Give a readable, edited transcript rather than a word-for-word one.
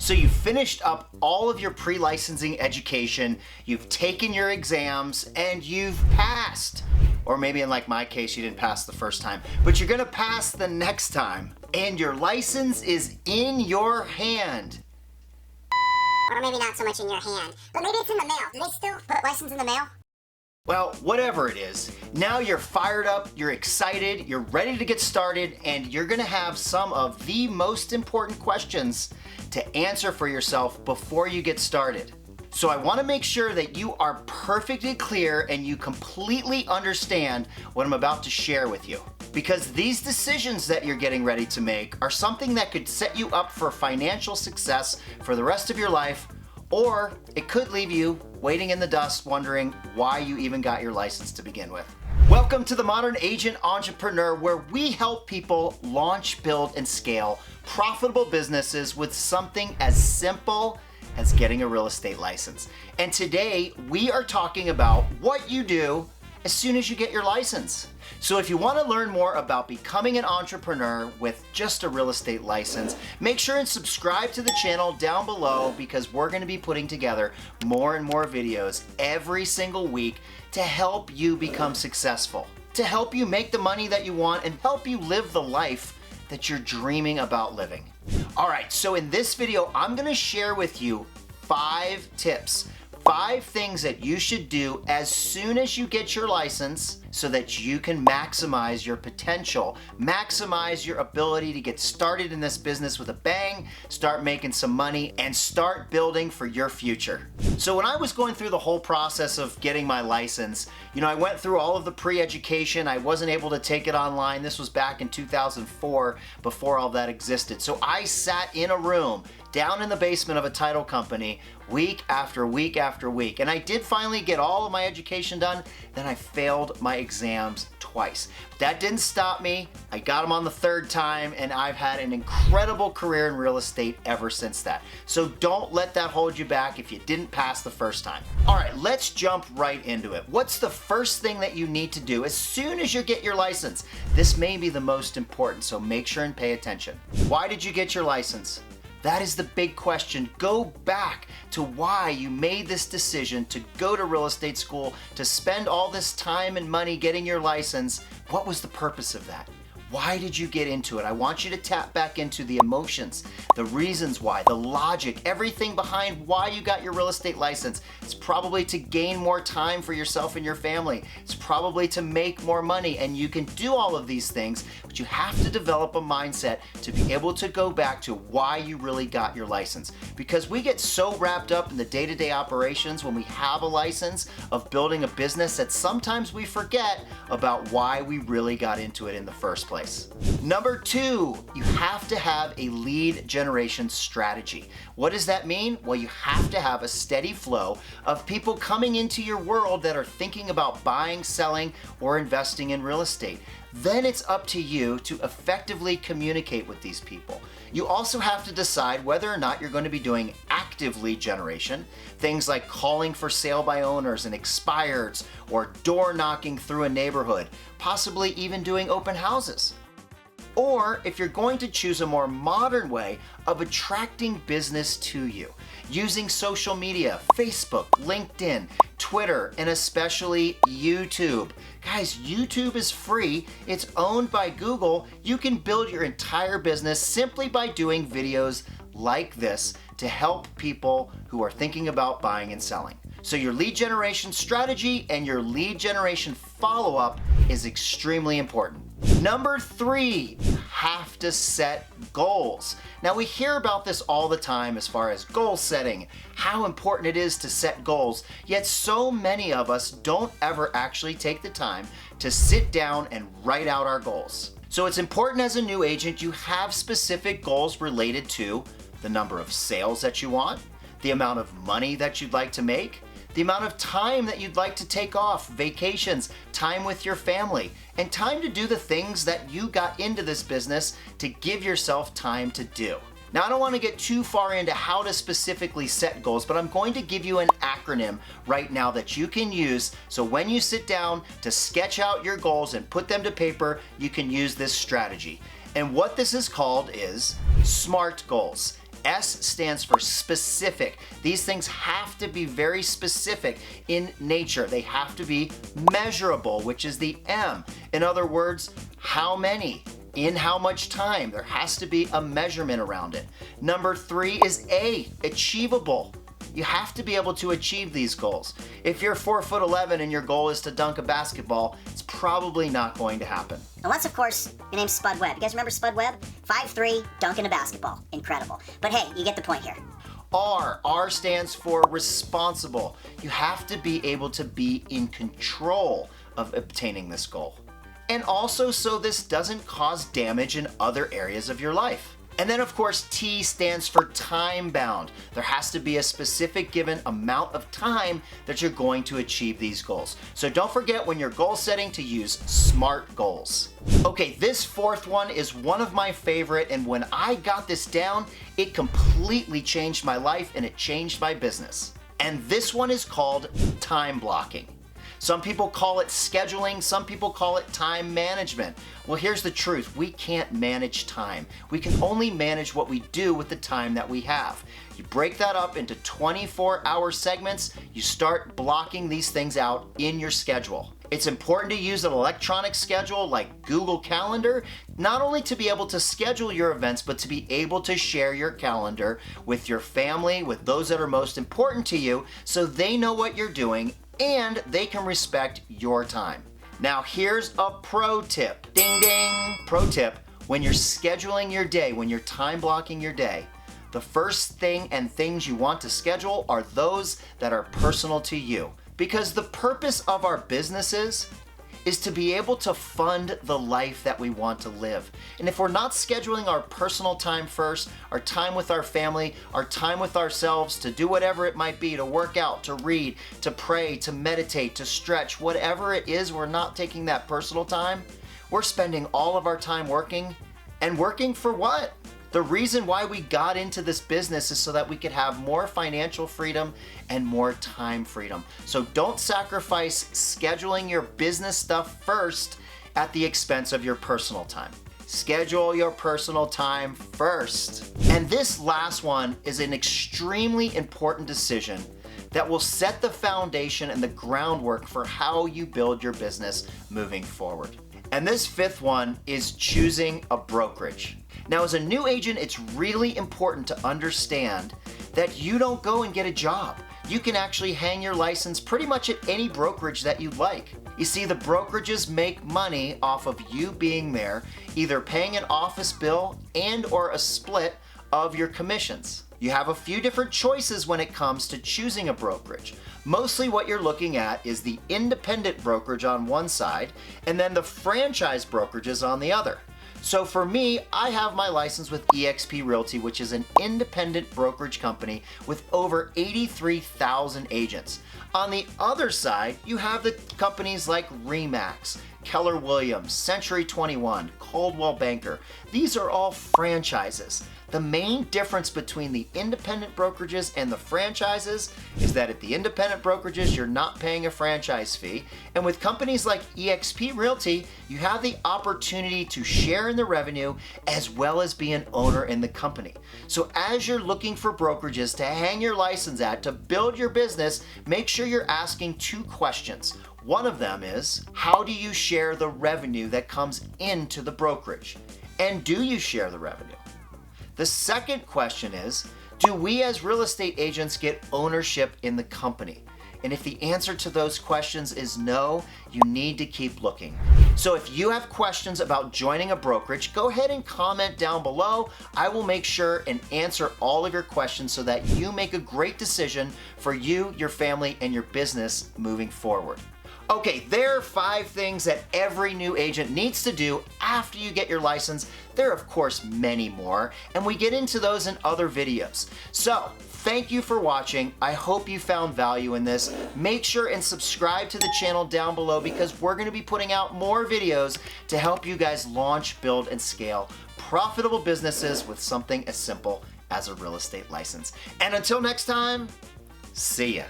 So you've finished up all of your pre-licensing education, you've taken your exams, and you've passed. Or maybe in like my case, you didn't pass the first time, but you're gonna pass the next time. And your license is in your hand. Or maybe not so much in your hand, but maybe it's in the mail. Do they still put license in the mail? Well, whatever it is, now you're fired up, you're excited, you're ready to get started, and you're gonna have some of the most important questions to answer for yourself before you get started. So I wanna make sure that you are perfectly clear and you completely understand what I'm about to share with you. Because these decisions that you're getting ready to make are something that could set you up for financial success for the rest of your life, or it could leave you waiting in the dust wondering why you even got your license to begin with. Welcome to the Modern Agent Entrepreneur, where we help people launch, build, and scale profitable businesses with something as simple as getting a real estate license. And today we are talking about what you do as soon as you get your license. So if you want to learn more about becoming an entrepreneur with just a real estate license, make sure and subscribe to the channel down below, because we're going to be putting together more and more videos every single week to help you become successful, to help you make the money that you want and help you live the life that you're dreaming about living. All right, so in this video, I'm going to share with you 5 tips, 5 things that you should do as soon as you get your license so that you can maximize your potential, maximize your ability to get started in this business with a bang, start making some money, and start building for your future. So when I was going through the whole process of getting my license, I went through all of the pre-education. I wasn't able to take it online. This was back in 2004, before all that existed. So I sat in a room down in the basement of a title company week after week after week. And I did finally get all of my education done. Then I failed my exams twice. That didn't stop me. I got them on the 3rd time, and I've had an incredible career in real estate ever since that. So don't let that hold you back if you didn't pass the first time. All right, let's jump right into it. What's the first thing that you need to do as soon as you get your license? This may be the most important, so make sure and pay attention. Why did you get your license? That is the big question. Go back to why you made this decision to go to real estate school, to spend all this time and money getting your license. What was the purpose of that? Why did you get into it? I want you to tap back into the emotions, the reasons why, the logic, everything behind why you got your real estate license. It's probably to gain more time for yourself and your family. It's probably to make more money, and you can do all of these things, but you have to develop a mindset to be able to go back to why you really got your license. Because we get so wrapped up in the day-to-day operations when we have a license of building a business that sometimes we forget about why we really got into it in the first place. Number 2, you have to have a lead generation strategy. What does that mean? Well, you have to have a steady flow of people coming into your world that are thinking about buying, selling, or investing in real estate. Then it's up to you to effectively communicate with these people. You also have to decide whether or not you're going to be doing active lead generation, things like calling for sale by owners and expireds, or door knocking through a neighborhood, possibly even doing open houses. Or if you're going to choose a more modern way of attracting business to you, using social media, Facebook, LinkedIn, Twitter, and especially YouTube. Guys, YouTube is free. It's owned by Google. You can build your entire business simply by doing videos like this to help people who are thinking about buying and selling. So your lead generation strategy and your lead generation follow-up is extremely important. Number 3, you have to set goals. Now we hear about this all the time as far as goal setting, how important it is to set goals, yet so many of us don't ever actually take the time to sit down and write out our goals. So it's important as a new agent you have specific goals related to the number of sales that you want, the amount of money that you'd like to make, the amount of time that you'd like to take off, vacations, time with your family, and time to do the things that you got into this business to give yourself time to do. Now, I don't want to get too far into how to specifically set goals, but I'm going to give you an acronym right now that you can use, so when you sit down to sketch out your goals and put them to paper, you can use this strategy. And what this is called is SMART goals. S stands for specific. These things have to be very specific in nature. They have to be measurable, which is the M. In other words, how many? In how much time? There has to be a measurement around it. Number 3 is A, achievable. You have to be able to achieve these goals. If you're 4'11" and your goal is to dunk a basketball, it's probably not going to happen. Unless, of course, your name's Spud Webb. You guys remember Spud Webb? 5'3", dunking a basketball. Incredible. But hey, you get the point here. R stands for responsible. You have to be able to be in control of obtaining this goal. And also so this doesn't cause damage in other areas of your life. And then of course, T stands for time bound. There has to be a specific given amount of time that you're going to achieve these goals. So don't forget when you're goal setting to use SMART goals. Okay, this 4th one is one of my favorite, and when I got this down, it completely changed my life and it changed my business. And this one is called time blocking. Some people call it scheduling, some people call it time management. Well, here's the truth. We can't manage time. We can only manage what we do with the time that we have. You break that up into 24-hour segments, you start blocking these things out in your schedule. It's important to use an electronic schedule like Google Calendar, not only to be able to schedule your events, but to be able to share your calendar with your family, with those that are most important to you, so they know what you're doing and they can respect your time. Now here's a pro tip. Ding ding. Pro tip, when you're scheduling your day, when you're time blocking your day, the first thing and things you want to schedule are those that are personal to you. Because the purpose of our businesses is to be able to fund the life that we want to live. And if we're not scheduling our personal time first, our time with our family, our time with ourselves to do whatever it might be, to work out, to read, to pray, to meditate, to stretch, whatever it is, we're not taking that personal time. We're spending all of our time working, and working for what? The reason why we got into this business is so that we could have more financial freedom and more time freedom. So don't sacrifice scheduling your business stuff first at the expense of your personal time. Schedule your personal time first. And this last one is an extremely important decision that will set the foundation and the groundwork for how you build your business moving forward. And this 5th one is choosing a brokerage. Now, as a new agent, it's really important to understand that you don't go and get a job. You can actually hang your license pretty much at any brokerage that you'd like. You see, the brokerages make money off of you being there, either paying an office bill and or a split of your commissions. You have a few different choices when it comes to choosing a brokerage. Mostly what you're looking at is the independent brokerage on one side and then the franchise brokerages on the other. So for me, I have my license with eXp Realty, which is an independent brokerage company with over 83,000 agents. On the other side, you have the companies like RE/MAX, Keller Williams, Century 21, Coldwell Banker. These are all franchises. The main difference between the independent brokerages and the franchises is that at the independent brokerages, you're not paying a franchise fee. And with companies like eXp Realty, you have the opportunity to share in the revenue as well as be an owner in the company. So as you're looking for brokerages to hang your license at, to build your business, make sure you're asking 2 questions. One of them is, how do you share the revenue that comes into the brokerage? And do you share the revenue? The second question is, do we as real estate agents get ownership in the company? And if the answer to those questions is no, you need to keep looking. So if you have questions about joining a brokerage, go ahead and comment down below. I will make sure and answer all of your questions so that you make a great decision for you, your family, and your business moving forward. Okay, there are 5 things that every new agent needs to do after you get your license. There are, of course, many more, and we get into those in other videos. So, thank you for watching. I hope you found value in this. Make sure and subscribe to the channel down below because we're going to be putting out more videos to help you guys launch, build, and scale profitable businesses with something as simple as a real estate license. And until next time, see ya.